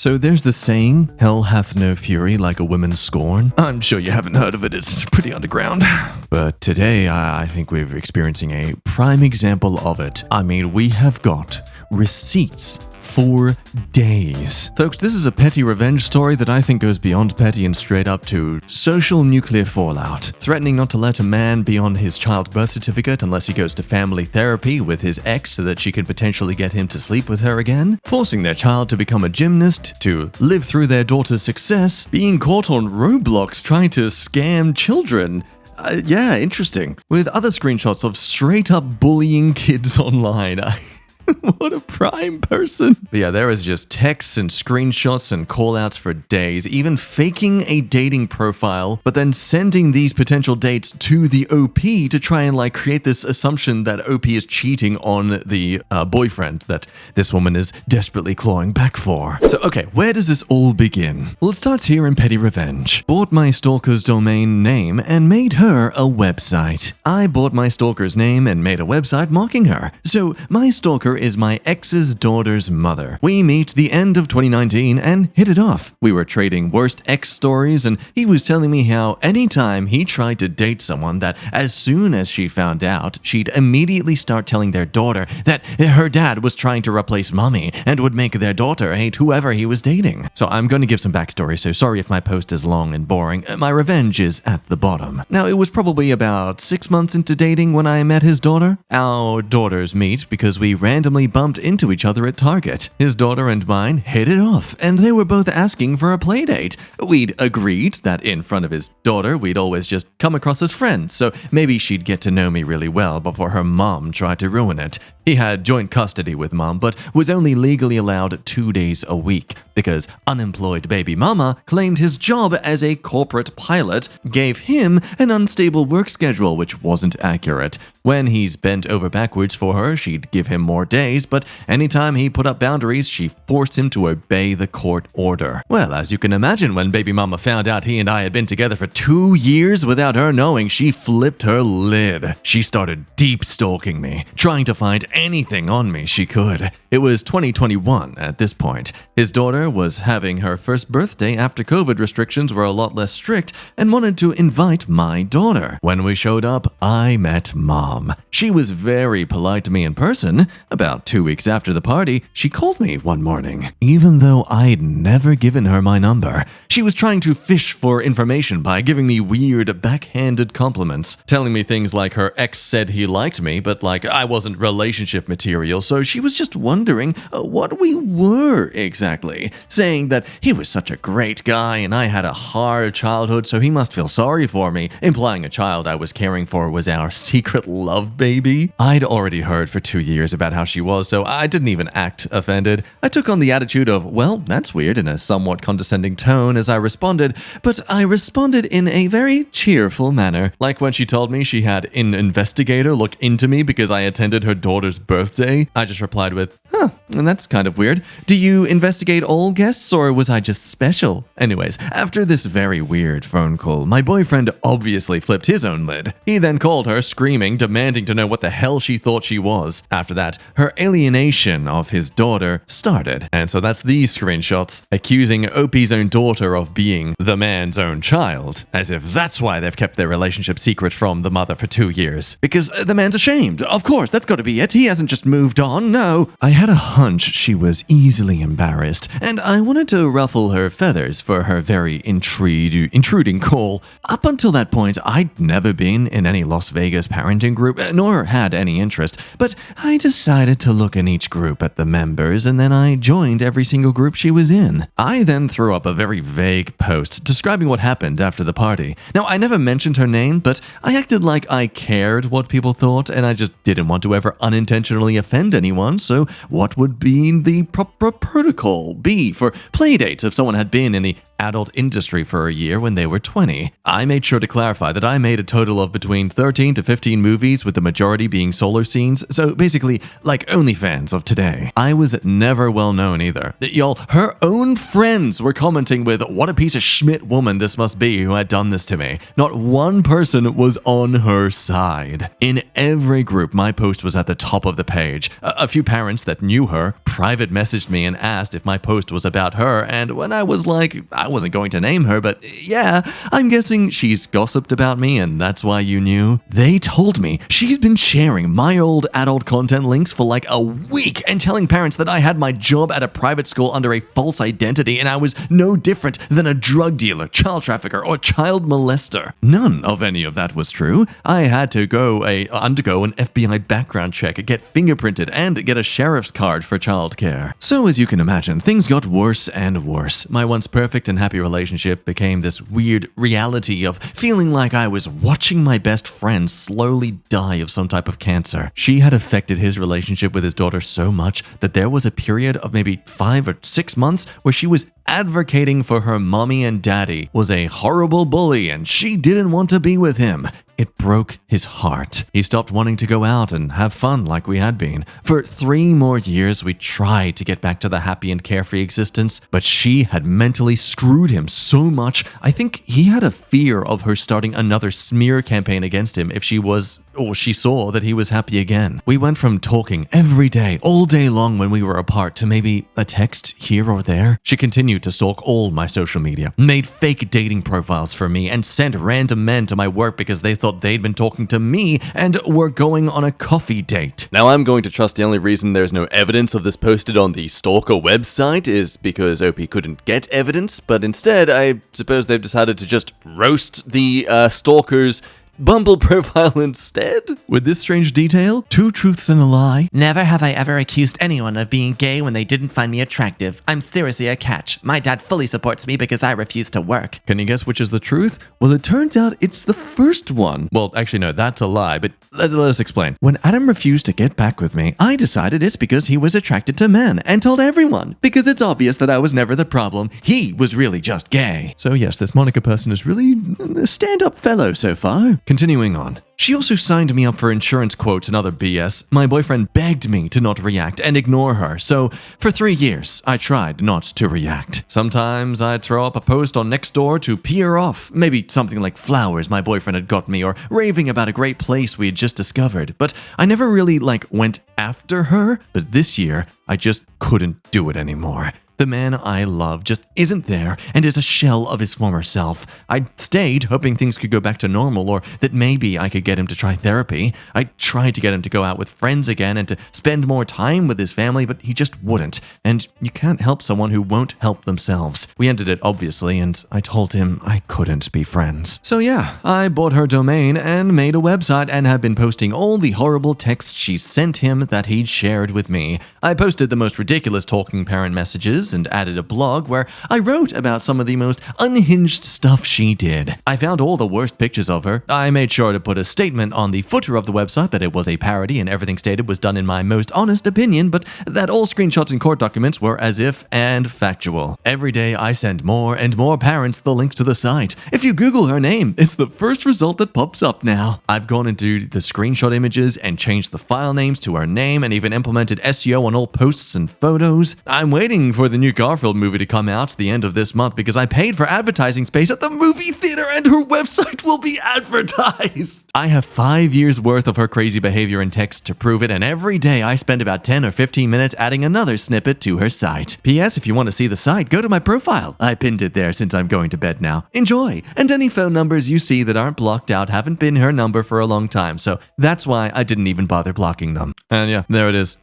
So there's the saying, hell hath no fury like a woman's scorn. I'm sure you haven't heard of it, it's pretty underground. But today, I think we're experiencing a prime example of it. I mean, we have got receipts for days. Folks, this is a petty revenge story that I think goes beyond petty and straight up to social nuclear fallout. Threatening not to let a man be on his child's birth certificate unless he goes to family therapy with his ex so that she could potentially get him to sleep with her again. Forcing their child to become a gymnast, to live through their daughter's success. Being caught on Roblox trying to scam children. Yeah, interesting. With other screenshots of straight up bullying kids online. What a prime person. But yeah, there is just texts and screenshots and callouts for days, even faking a dating profile, but then sending these potential dates to the OP to try and create this assumption that OP is cheating on the boyfriend that this woman is desperately clawing back for. So, okay, where does this all begin? Well, it starts here in petty revenge. Bought my stalker's domain name and made her a website. I bought my stalker's name and made a website mocking her. So, my stalker is my ex's daughter's mother. We meet the end of 2019 and hit it off. We were trading worst ex stories and he was telling me how anytime he tried to date someone that as soon as she found out, she'd immediately start telling their daughter that her dad was trying to replace mommy and would make their daughter hate whoever he was dating. So I'm going to give some backstory, so sorry if my post is long and boring. My revenge is at the bottom. Now, it was probably about 6 months into dating when I met his daughter. Our daughters meet because we randomly bumped into each other at Target. His daughter and mine hit it off, and they were both asking for a playdate. We'd agreed that in front of his daughter, we'd always just come across as friends, so maybe she'd get to know me really well before her mom tried to ruin it. He had joint custody with mom, but was only legally allowed 2 days a week because unemployed baby mama claimed his job as a corporate pilot gave him an unstable work schedule, which wasn't accurate. When he's bent over backwards for her, she'd give him more days, but anytime he put up boundaries, she forced him to obey the court order. Well, as you can imagine, when baby mama found out he and I had been together for 2 years without her knowing, she flipped her lid. She started deep stalking me, trying to find anything on me she could. It was 2021 at this point. His daughter was having her first birthday after COVID restrictions were a lot less strict and wanted to invite my daughter. When we showed up, I met mom. She was very polite to me in person. About 2 weeks after the party, she called me one morning. Even though I'd never given her my number, she was trying to fish for information by giving me weird backhanded compliments, telling me things like her ex said he liked me, but I wasn't relationship material, so she was just wondering what we were exactly, saying that he was such a great guy and I had a hard childhood, so he must feel sorry for me, implying a child I was caring for was our secret love baby. I'd already heard for 2 years about how she was, so I didn't even act offended. I took on the attitude of, well, that's weird, in a somewhat condescending tone as I responded, but I responded in a very cheerful manner, like when she told me she had an investigator look into me because I attended her daughter's birthday. I just replied with, and that's kind of weird. Do you investigate all guests, or was I just special? Anyways, after this very weird phone call, my boyfriend obviously flipped his own lid. He then called her, screaming, demanding to know what the hell she thought she was. After that, her alienation of his daughter started. And so that's these screenshots, accusing OP's own daughter of being the man's own child, as if that's why they've kept their relationship secret from the mother for 2 years. Because the man's ashamed. Of course, that's got to be it. He hasn't just moved on, no. I had a hunch she was easily embarrassed, and I wanted to ruffle her feathers for her very intruding call. Up until that point, I'd never been in any Las Vegas parenting group, nor had any interest, but I decided to look in each group at the members, and then I joined every single group she was in. I then threw up a very vague post describing what happened after the party. Now, I never mentioned her name, but I acted like I cared what people thought, and I just didn't want to ever unintentionally offend anyone, so what would be the proper protocol be for playdates if someone had been in the adult industry for a year when they were 20. I made sure to clarify that I made a total of between 13 to 15 movies, with the majority being solo scenes, so basically like OnlyFans of today. I was never well known either. Y'all, her own friends were commenting with, "What a piece of Schmidt woman this must be who had done this to me." Not one person was on her side. In every group, my post was at the top of the page. A few parents that knew her private messaged me and asked if my post was about her, and when I was like, I wasn't going to name her, but yeah, I'm guessing she's gossiped about me and that's why you knew, they told me she's been sharing my old adult content links for like a week and telling parents that I had my job at a private school under a false identity and I was no different than a drug dealer, child trafficker, or child molester. None of any of that was true. I had to undergo an FBI background check, get fingerprinted, and get a sheriff's card for childcare. So as you can imagine, things got worse and worse. My once perfect and happy relationship became this weird reality of feeling like I was watching my best friend slowly die of some type of cancer. She had affected his relationship with his daughter so much that there was a period of maybe 5 or 6 months where she was advocating for her mommy and daddy was a horrible bully and she didn't want to be with him. It broke his heart. He stopped wanting to go out and have fun like we had been. For 3 more years, we tried to get back to the happy and carefree existence, but she had mentally screwed him so much, I think he had a fear of her starting another smear campaign against him if she saw that he was happy again. We went from talking every day, all day long when we were apart, to maybe a text here or there. She continued to stalk all my social media, made fake dating profiles for me, and sent random men to my work because they thought they'd been talking to me and were going on a coffee date. Now I'm going to trust the only reason there's no evidence of this posted on the Stalker website is because OP couldn't get evidence, but instead I suppose they've decided to just roast the Stalker's Bumble profile instead? With this strange detail, 2 truths and a lie. Never have I ever accused anyone of being gay when they didn't find me attractive. I'm seriously a catch. My dad fully supports me because I refuse to work. Can you guess which is the truth? Well, it turns out it's the first one. Well, actually, no, that's a lie, but let us explain. When Adam refused to get back with me, I decided it's because he was attracted to men and told everyone, because it's obvious that I was never the problem. He was really just gay. So yes, this Monica person is really a stand-up fellow so far. Continuing on. She also signed me up for insurance quotes and other BS. My boyfriend begged me to not react and ignore her, so for 3 years, I tried not to react. Sometimes I'd throw up a post on Nextdoor to pee her off, maybe something like flowers my boyfriend had got me or raving about a great place we had just discovered, but I never really went after her, but this year, I just couldn't do it anymore. The man I love just isn't there and is a shell of his former self. I stayed hoping things could go back to normal or that maybe I could get him to try therapy. I tried to get him to go out with friends again and to spend more time with his family, but he just wouldn't. And you can't help someone who won't help themselves. We ended it, obviously, and I told him I couldn't be friends. So yeah, I bought her domain and made a website and have been posting all the horrible texts she sent him that he'd shared with me. I posted the most ridiculous talking parent messages and added a blog where I wrote about some of the most unhinged stuff she did. I found all the worst pictures of her. I made sure to put a statement on the footer of the website that it was a parody and everything stated was done in my most honest opinion, but that all screenshots and court documents were as if and factual. Every day I send more and more parents the link to the site. If you Google her name, it's the first result that pops up now. I've gone into the screenshot images and changed the file names to her name and even implemented SEO on all posts and photos. I'm waiting for the new Garfield movie to come out the end of this month because I paid for advertising space at the movie theater and her website will be advertised. I have 5 years worth of her crazy behavior and text to prove it, and every day I spend about 10 or 15 minutes adding another snippet to her site. P.S. If you want to see the site, go to my profile. I pinned it there since I'm going to bed now. Enjoy! And any phone numbers you see that aren't blocked out haven't been her number for a long time, so that's why I didn't even bother blocking them. And yeah, there it is.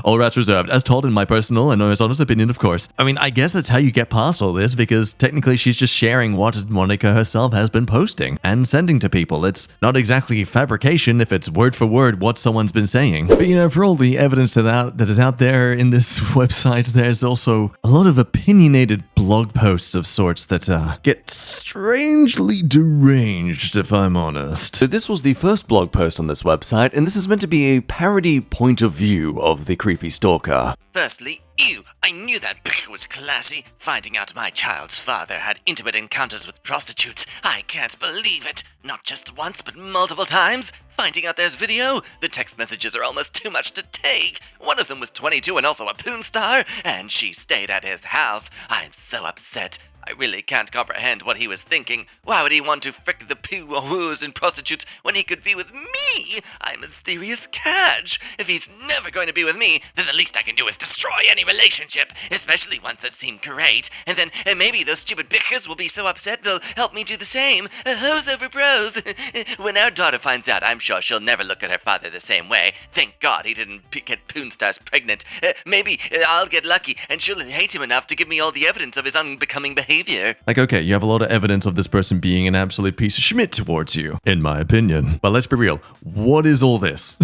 All rats reserved, as told in my personal and most honest opinion, of course. I mean, I guess that's how you get past all this, because technically she's just sharing what Monica herself has been posting and sending to people. It's not exactly fabrication if it's word for word what someone's been saying. But you know, for all the evidence to that is out there in this website, there's also a lot of opinionated blog posts of sorts that get strangely deranged, if I'm honest. So this was the first blog post on this website, and this is meant to be a parody point of view of the creepy stalker. Firstly, ew, I knew that bitch was classy. Finding out my child's father had intimate encounters with prostitutes. I can't believe it. Not just once, but multiple times. Finding out there's video. The text messages are almost too much to take. One of them was 22 and also a poon star, and she stayed at his house. I'm so upset. I really can't comprehend what he was thinking. Why would he want to frick the poo-woos and prostitutes when he could be with me? I'm a serious catch. If he's never going to be with me, then the least I can do is destroy any relationship, especially ones that seem great. And then maybe those stupid bitches will be so upset they'll help me do the same. Hoes over bros. When our daughter finds out, I'm sure she'll never look at her father the same way. Thank God he didn't get poon stars pregnant. Maybe I'll get lucky and she'll hate him enough to give me all the evidence of his unbecoming behavior. Like, okay, you have a lot of evidence of this person being an absolute piece of schmidt towards you, in my opinion. But let's be real. What is all this?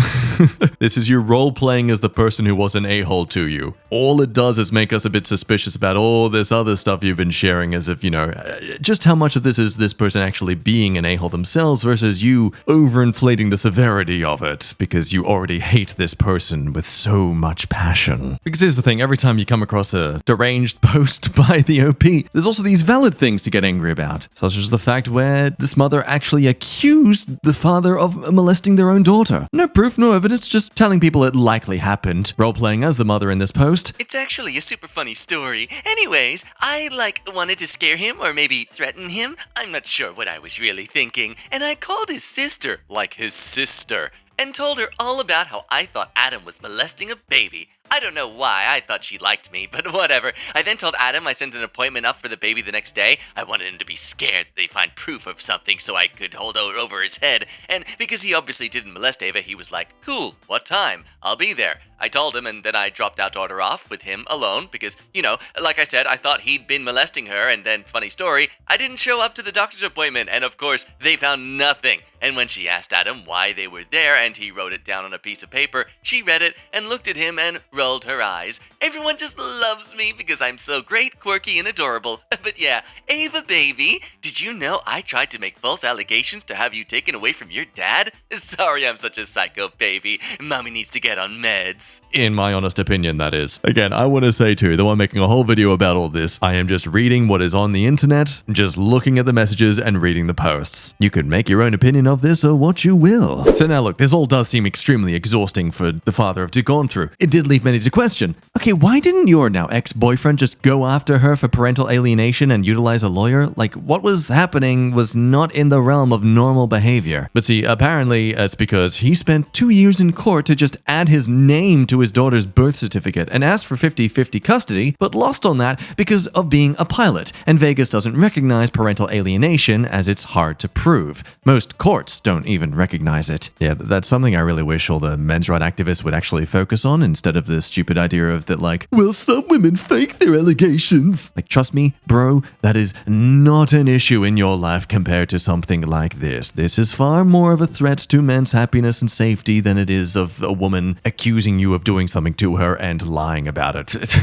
This is your role playing as the person who was an a-hole to you. All it does is make us a bit suspicious about all this other stuff you've been sharing, as if, you know, just how much of this is this person actually being an a-hole themselves versus you overinflating the severity of it because you already hate this person with so much passion. Because here's the thing, every time you come across a deranged post by the OP, there's also these valid things to get angry about, such as the fact where this mother actually accused the father of molesting their own daughter. No proof, no evidence, just telling people it likely happened, role-playing as the mother in this post. It's actually a super funny story. Anyways, I wanted to scare him or maybe threaten him. I'm not sure what I was really thinking. And I called his sister, like his sister, and told her all about how I thought Adam was molesting a baby. I don't know why I thought she liked me, but whatever. I then told Adam I sent an appointment up for the baby the next day. I wanted him to be scared that they find proof of something so I could hold it over his head. And because he obviously didn't molest Ava, he was like, cool, what time? I'll be there. I told him, and then I dropped our daughter off with him alone because, you know, like I said, I thought he'd been molesting her, and then, funny story, I didn't show up to the doctor's appointment, and of course, they found nothing. And when she asked Adam why they were there, and he wrote it down on a piece of paper, she read it and looked at him and rolled her eyes. Everyone just loves me because I'm so great, quirky, and adorable. But yeah, Ava baby, did you know I tried to make false allegations to have you taken away from your dad? Sorry I'm such a psycho baby. Mommy needs to get on meds. In my honest opinion, that is. Again, I want to say too, though I'm making a whole video about all this, I am just reading what is on the internet, just looking at the messages and reading the posts. You can make your own opinion of this or what you will. So now look, this all does seem extremely exhausting for the father to have gone through. It did leave many to question. Okay, why didn't your now ex-boyfriend just go after her for parental alienation and utilize a lawyer? Like, what was happening was not in the realm of normal behavior. But see, apparently it's because he spent 2 years in court to just add his name to his daughter's birth certificate and asked for 50-50 custody, but lost on that because of being a pilot, and Vegas doesn't recognize parental alienation as it's hard to prove. Most courts don't even recognize it. Yeah, that's something I really wish all the men's rights activists would actually focus on instead of the stupid idea of that, like, well, some women fake their allegations. Like, trust me, bro, that is not an issue in your life compared to something like this. This is far more of a threat to men's happiness and safety than it is of a woman accusing you of doing something to her and lying about it.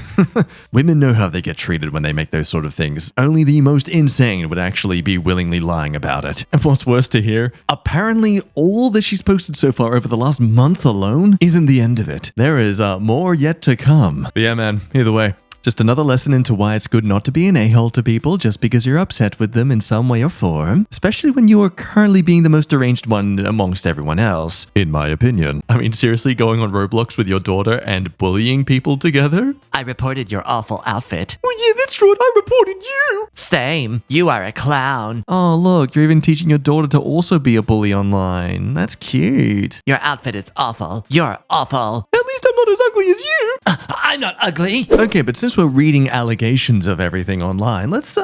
Women know how they get treated when they make those sort of things. Only the most insane would actually be willingly lying about it. And what's worse to hear, apparently all that she's posted so far over the last month alone isn't the end of it. There is more yet to come. But yeah, man, either way. Just another lesson into why it's good not to be an a-hole to people just because you're upset with them in some way or form, especially when you are currently being the most deranged one amongst everyone else, in my opinion. I mean, seriously, going on Roblox with your daughter and bullying people together? I reported your awful outfit. Oh yeah, that's right, I reported you! Same. You are a clown. Oh look, you're even teaching your daughter to also be a bully online. That's cute. Your outfit is awful. You're awful. At least I'm not as ugly as you! I'm not ugly. Okay, but since we're reading allegations of everything online, let's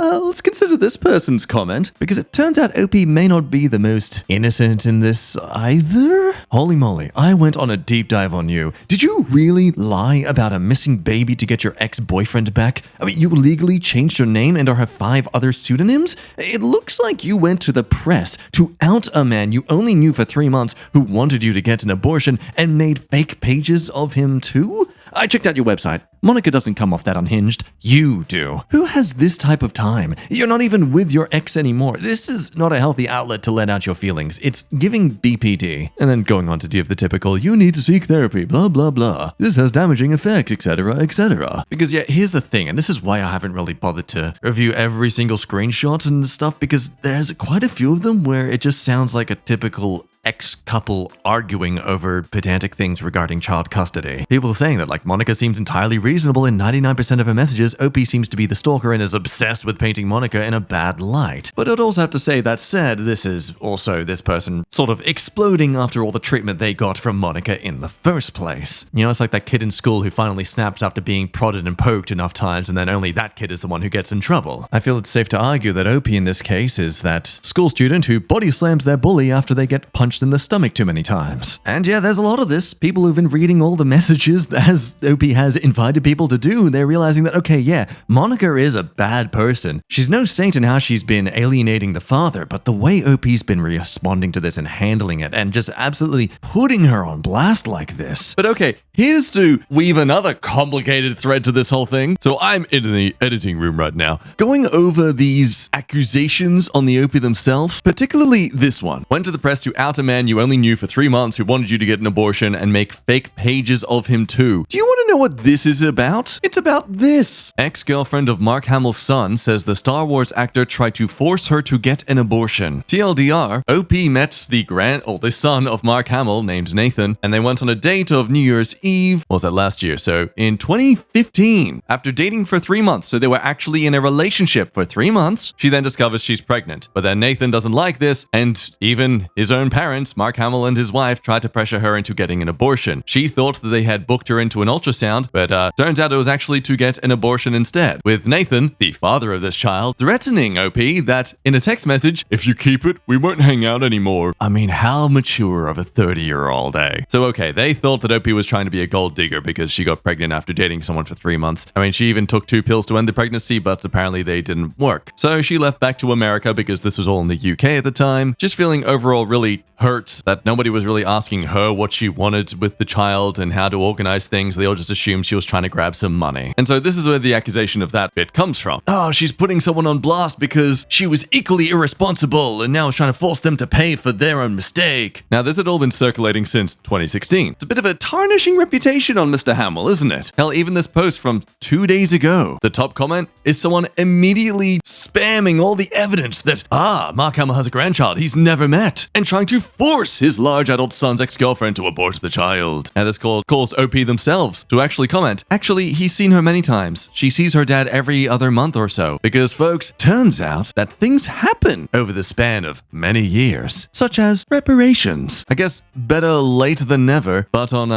consider this person's comment, because it turns out OP may not be the most innocent in this either. Holy moly, I went on a deep dive on you. Did you really lie about a missing baby to get your ex-boyfriend back? I mean, you legally changed your name and have 5 other pseudonyms? It looks like you went to the press to out a man you only knew for 3 months who wanted you to get an abortion and made fake pages of him too? I checked out your website. Monica doesn't come off that unhinged. You do. Who has this type of time? You're not even with your ex anymore. This is not a healthy outlet to let out your feelings. It's giving BPD. And then going on to give the typical, you need to seek therapy, blah, blah, blah. This has damaging effects, etc., etc. Because yeah, here's the thing, and this is why I haven't really bothered to review every single screenshot and stuff, because there's quite a few of them where it just sounds like a typical ex-couple arguing over pedantic things regarding child custody. People saying that, like, Monica seems entirely reasonable in 99% of her messages, OP seems to be the stalker and is obsessed with painting Monica in a bad light. But I'd also have to say, that said, this is also this person sort of exploding after all the treatment they got from Monica in the first place. You know, it's like that kid in school who finally snaps after being prodded and poked enough times, and then only that kid is the one who gets in trouble. I feel it's safe to argue that OP in this case is that school student who body slams their bully after they get punched in the stomach too many times. And yeah, there's a lot of this. People who've been reading all the messages as OP has invited people to do, they're realizing that, okay, yeah, Monica is a bad person. She's no saint in how she's been alienating the father, but the way OP's been responding to this and handling it and just absolutely putting her on blast like this. But okay, here's to weave another complicated thread to this whole thing. So I'm in the editing room right now, going over these accusations on the OP themselves, particularly this one. Went to the press to out a man you only knew for 3 months who wanted you to get an abortion and make fake pages of him too. Do you want to know what this is about? It's about this. Ex-girlfriend of Mark Hamill's son says the Star Wars actor tried to force her to get an abortion. TLDR, OP met the son of Mark Hamill named Nathan, and they went on a date of New Year's Eve. What was that, last year? So in 2015, after dating for 3 months, so they were actually in a relationship for 3 months, she then discovers she's pregnant. But then Nathan doesn't like this, and even his own parents, Mark Hamill and his wife, tried to pressure her into getting an abortion. She thought that they had booked her into an ultrasound, but turns out it was actually to get an abortion instead, with Nathan, the father of this child, threatening OP that in a text message, if you keep it, we won't hang out anymore. I mean, how mature of a 30-year-old, eh? So okay, they thought that OP was trying to be a gold digger because she got pregnant after dating someone for 3 months. I mean, she even took 2 pills to end the pregnancy, but apparently they didn't work. So she left back to America because this was all in the UK at the time, just feeling overall really hurt that nobody was really asking her what she wanted with the child and how to organize things. They all just assumed she was trying to grab some money. And so this is where the accusation of that bit comes from. Oh, she's putting someone on blast because she was equally irresponsible and now is trying to force them to pay for their own mistake. Now, this had all been circulating since 2016. It's a bit of a tarnishing reputation on Mr. Hamill, isn't it? Hell, even this post from 2 days ago, the top comment is someone immediately spamming all the evidence that, Mark Hamill has a grandchild he's never met, and trying to force his large adult son's ex-girlfriend to abort the child. And this calls OP themselves to actually comment. Actually, he's seen her many times. She sees her dad every other month or so. Because, folks, turns out that things happen over the span of many years, such as reparations. I guess better late than never, but on,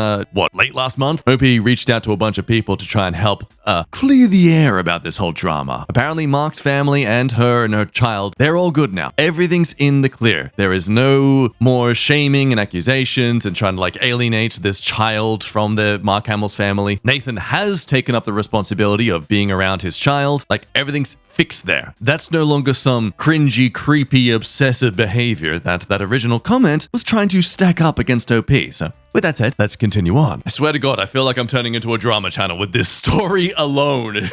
late last month, OP reached out to a bunch of people to try and help clear the air about this whole drama. Apparently, Mark's family and her child, they're all good now. Everything's in the clear. There is no more shaming and accusations and trying to alienate this child from the Mark Hamill's family. Nathan has taken up the responsibility of being around his child. Everything's fixed there. That's no longer some cringy, creepy, obsessive behavior that original comment was trying to stack up against OP. So with that said, let's continue on. I swear to God, I feel like I'm turning into a drama channel with this story alone.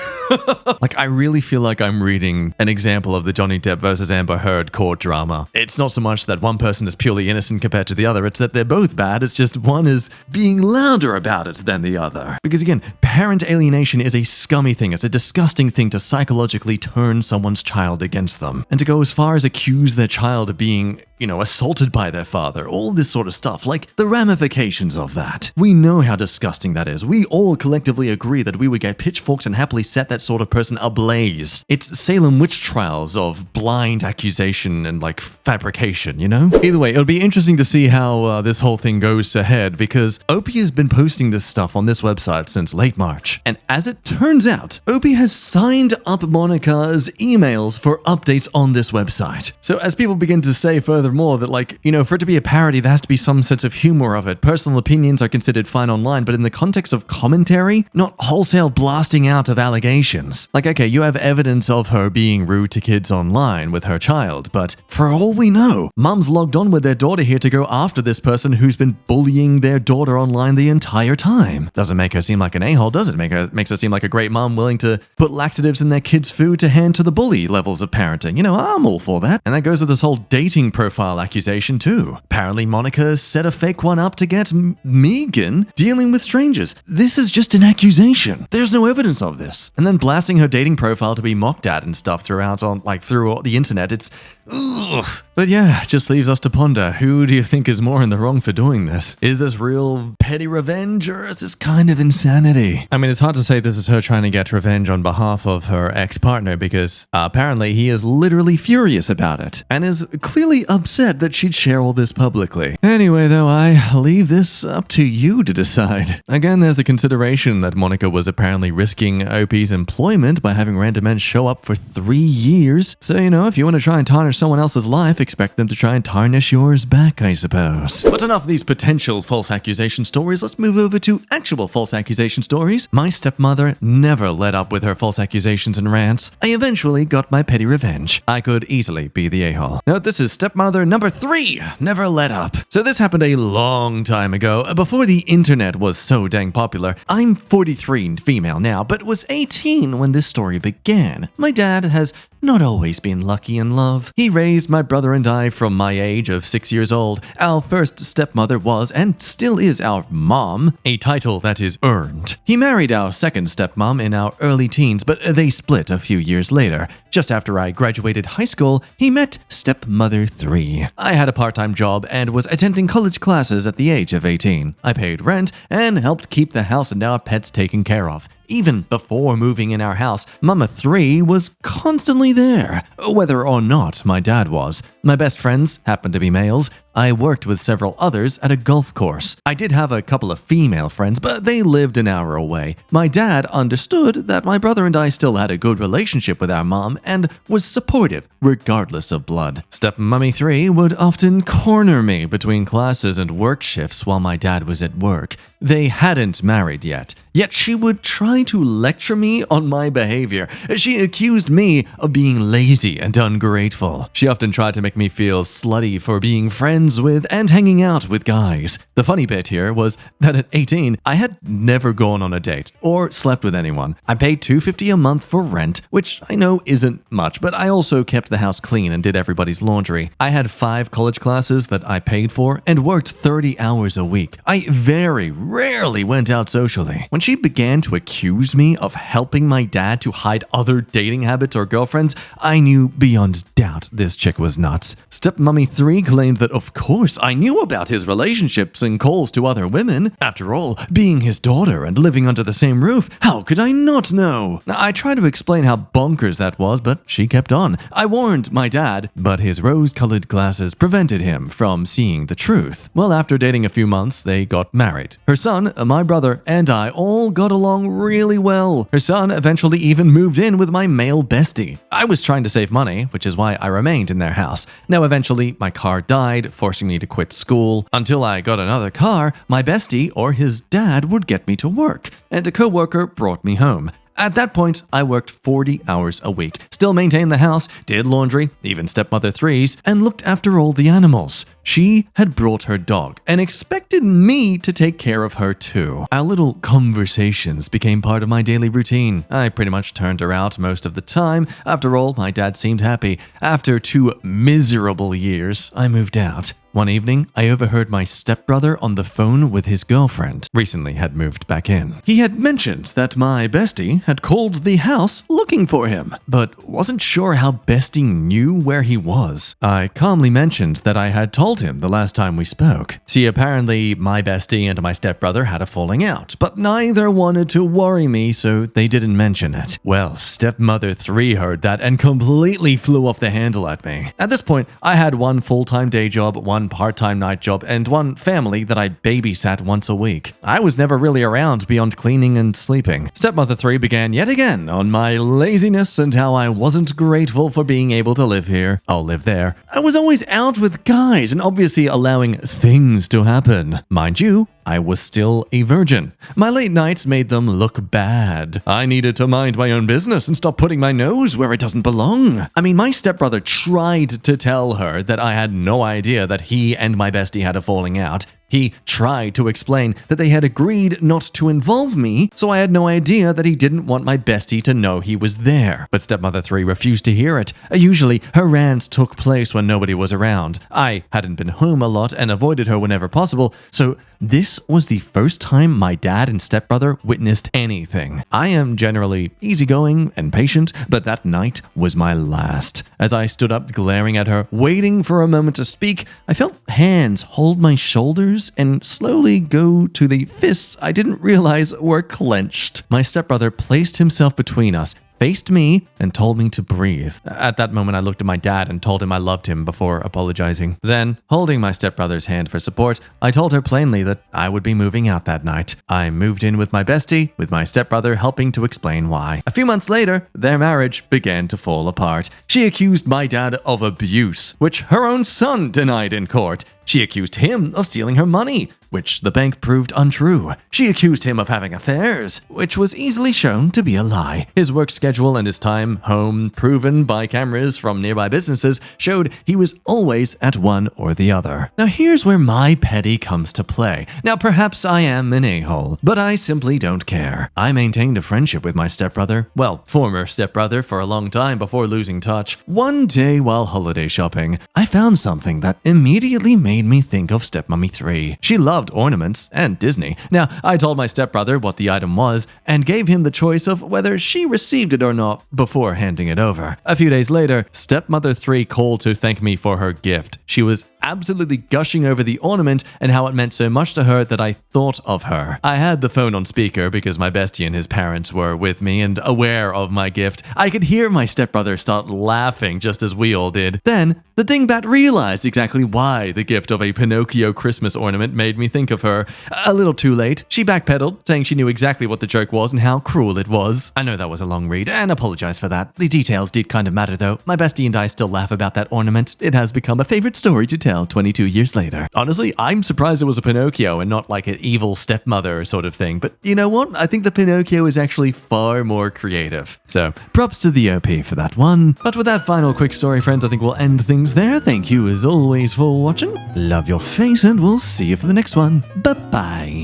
I really feel like I'm reading an example of the Johnny Depp versus Amber Heard court drama. It's not so much that one person is purely innocent compared to the other, it's that they're both bad, it's just one is being louder about it than the other. Because again, parent alienation is a scummy thing, it's a disgusting thing to psychologically turn someone's child against them. And to go as far as accuse their child of being, assaulted by their father, all this sort of stuff, the ramifications of that. We know how disgusting that is. We all collectively agree that we would get pitchforks and happily set that sort of person ablaze. It's Salem witch trials of blind accusation and fabrication, Either way, it'll be interesting to see how this whole thing goes ahead, because Opie has been posting this stuff on this website since late March. And as it turns out, Opie has signed up Monica's emails for updates on this website. So as people begin to say furthermore, more that, like, you know, for it to be a parody, there has to be some sense of humor of it. Personal opinions are considered fine online, but in the context of commentary, not wholesale blasting out of allegations. Like, okay, you have evidence of her being rude to kids online with her child, but for all we know, mums logged on with their daughter here to go after this person who's been bullying their daughter online the entire time. Doesn't make her seem like an a-hole, does it? Makes her seem like a great mom willing to put laxatives in their kids' food to hand to the bully levels of parenting. You know, I'm all for that. And that goes with this whole dating profile accusation too. Apparently Monica set a fake one up to get Megan dealing with strangers. This is just an accusation. There's no evidence of this. And then blasting her dating profile to be mocked at and stuff through the internet. It's ugh. But yeah, it just leaves us to ponder, who do you think is more in the wrong for doing this? Is this real petty revenge, or is this kind of insanity? I mean, it's hard to say this is her trying to get revenge on behalf of her ex-partner, because apparently he is literally furious about it, and is clearly upset that she'd share all this publicly. Anyway, though, I leave this up to you to decide. Again, there's the consideration that Monica was apparently risking OP's employment by having random men show up for 3 years. So, you know, if you want to try and tarnish someone else's life, expect them to try and tarnish yours back, I suppose. But enough of these potential false accusation stories. Let's move over to actual false accusation stories. My stepmother never let up with her false accusations and rants. I eventually got my petty revenge. I could easily be the a-hole. Now, this is stepmother number 3. Never let up. So this happened a long time ago, before the internet was so dang popular. I'm 43 female now, but was 18 when this story began. My dad has not always been lucky in love. He raised my brother and I from my age of 6 years old. Our first stepmother was, and still is, our mom, a title that is earned. He married our second stepmom in our early teens, but they split a few years later. Just after I graduated high school, he met stepmother 3. I had a part-time job and was attending college classes at the age of 18. I paid rent and helped keep the house and our pets taken care of. Even before moving in our house, Mama 3 was constantly there, whether or not my dad was. My best friends happened to be males. I worked with several others at a golf course. I did have a couple of female friends, but they lived an hour away. My dad understood that my brother and I still had a good relationship with our mom and was supportive, regardless of blood. Stepmommy 3 would often corner me between classes and work shifts while my dad was at work. They hadn't married yet she would try to lecture me on my behavior. She accused me of being lazy and ungrateful. She often tried to make me feel slutty for being friends with and hanging out with guys. The funny bit here was that at 18, I had never gone on a date or slept with anyone. I paid $250 a month for rent, which I know isn't much, but I also kept the house clean and did everybody's laundry. I had 5 college classes that I paid for and worked 30 hours a week. I very rarely went out socially. When she began to accuse me of helping my dad to hide other dating habits or girlfriends, I knew beyond doubt this chick was nuts. Stepmommy 3 claimed that of course I knew about his relationships and calls to other women. After all, being his daughter and living under the same roof, how could I not know? I tried to explain how bonkers that was, but she kept on. I warned my dad, but his rose-colored glasses prevented him from seeing the truth. Well, after dating a few months, they got married. Her son, my brother, and I all got along really well. Her son eventually even moved in with my male bestie. I was trying to save money, which is why I remained in their house. Now, eventually, my car died, forcing me to quit school. Until I got another car, my bestie or his dad would get me to work, and a coworker brought me home. At that point, I worked 40 hours a week, still maintained the house, did laundry, even stepmother 3's, and looked after all the animals. She had brought her dog and expected me to take care of her too. Our little conversations became part of my daily routine. I pretty much turned her out most of the time. After all, my dad seemed happy. After 2 miserable years, I moved out. One evening, I overheard my stepbrother on the phone with his girlfriend. Recently had moved back in. He had mentioned that my bestie had called the house looking for him, but wasn't sure how bestie knew where he was. I calmly mentioned that I had told told him the last time we spoke. See, apparently my bestie and my stepbrother had a falling out, but neither wanted to worry me, so they didn't mention it. Well, Stepmother 3 heard that and completely flew off the handle at me. At this point, I had one full-time day job, one part-time night job, and one family that I babysat once a week. I was never really around beyond cleaning and sleeping. Stepmother 3 began yet again on my laziness and how I wasn't grateful for being able to live here. I'll live there. I was always out with guys and obviously allowing things to happen. Mind you, I was still a virgin. My late nights made them look bad. I needed to mind my own business and stop putting my nose where it doesn't belong. I mean, my stepbrother tried to tell her that I had no idea that he and my bestie had a falling out. He tried to explain that they had agreed not to involve me, so I had no idea that he didn't want my bestie to know he was there. But Stepmother 3 refused to hear it. Usually, her rants took place when nobody was around. I hadn't been home a lot and avoided her whenever possible, so this was the first time my dad and stepbrother witnessed anything. I am generally easygoing and patient, but that night was my last. As I stood up glaring at her, waiting for a moment to speak, I felt hands hold my shoulders and slowly go to the fists I didn't realize were clenched. My stepbrother placed himself between us, faced me, and told me to breathe. At that moment, I looked at my dad and told him I loved him before apologizing. Then, holding my stepbrother's hand for support, I told her plainly that I would be moving out that night. I moved in with my bestie, with my stepbrother helping to explain why. A few months later, their marriage began to fall apart. She accused my dad of abuse, which her own son denied in court. She accused him of stealing her money, which the bank proved untrue. She accused him of having affairs, which was easily shown to be a lie. His work schedule and his time home, proven by cameras from nearby businesses, showed he was always at one or the other. Now here's where my petty comes to play. Now perhaps I am an a-hole, but I simply don't care. I maintained a friendship with my stepbrother, well, former stepbrother, for a long time before losing touch. One day while holiday shopping, I found something that immediately made me think of Stepmommy 3. She loved ornaments and Disney. Now, I told my stepbrother what the item was and gave him the choice of whether she received it or not before handing it over. A few days later, Stepmother 3 called to thank me for her gift. She was absolutely gushing over the ornament and how it meant so much to her that I thought of her. I had the phone on speaker because my bestie and his parents were with me and aware of my gift. I could hear my stepbrother start laughing just as we all did. Then, the dingbat realized exactly why the gift of a Pinocchio Christmas ornament made me think of her. A little too late, she backpedaled, saying she knew exactly what the joke was and how cruel it was. I know that was a long read, and apologize for that. The details did kind of matter though. My bestie and I still laugh about that ornament. It has become a favorite story to tell 22 years later. Honestly, I'm surprised it was a Pinocchio and not like an evil stepmother sort of thing, but you know what? I think the Pinocchio is actually far more creative. So, props to the OP for that one. But with that final quick story, friends, I think we'll end things there. Thank you as always for watching. Love your face, and we'll see you for the next one. Bye-bye.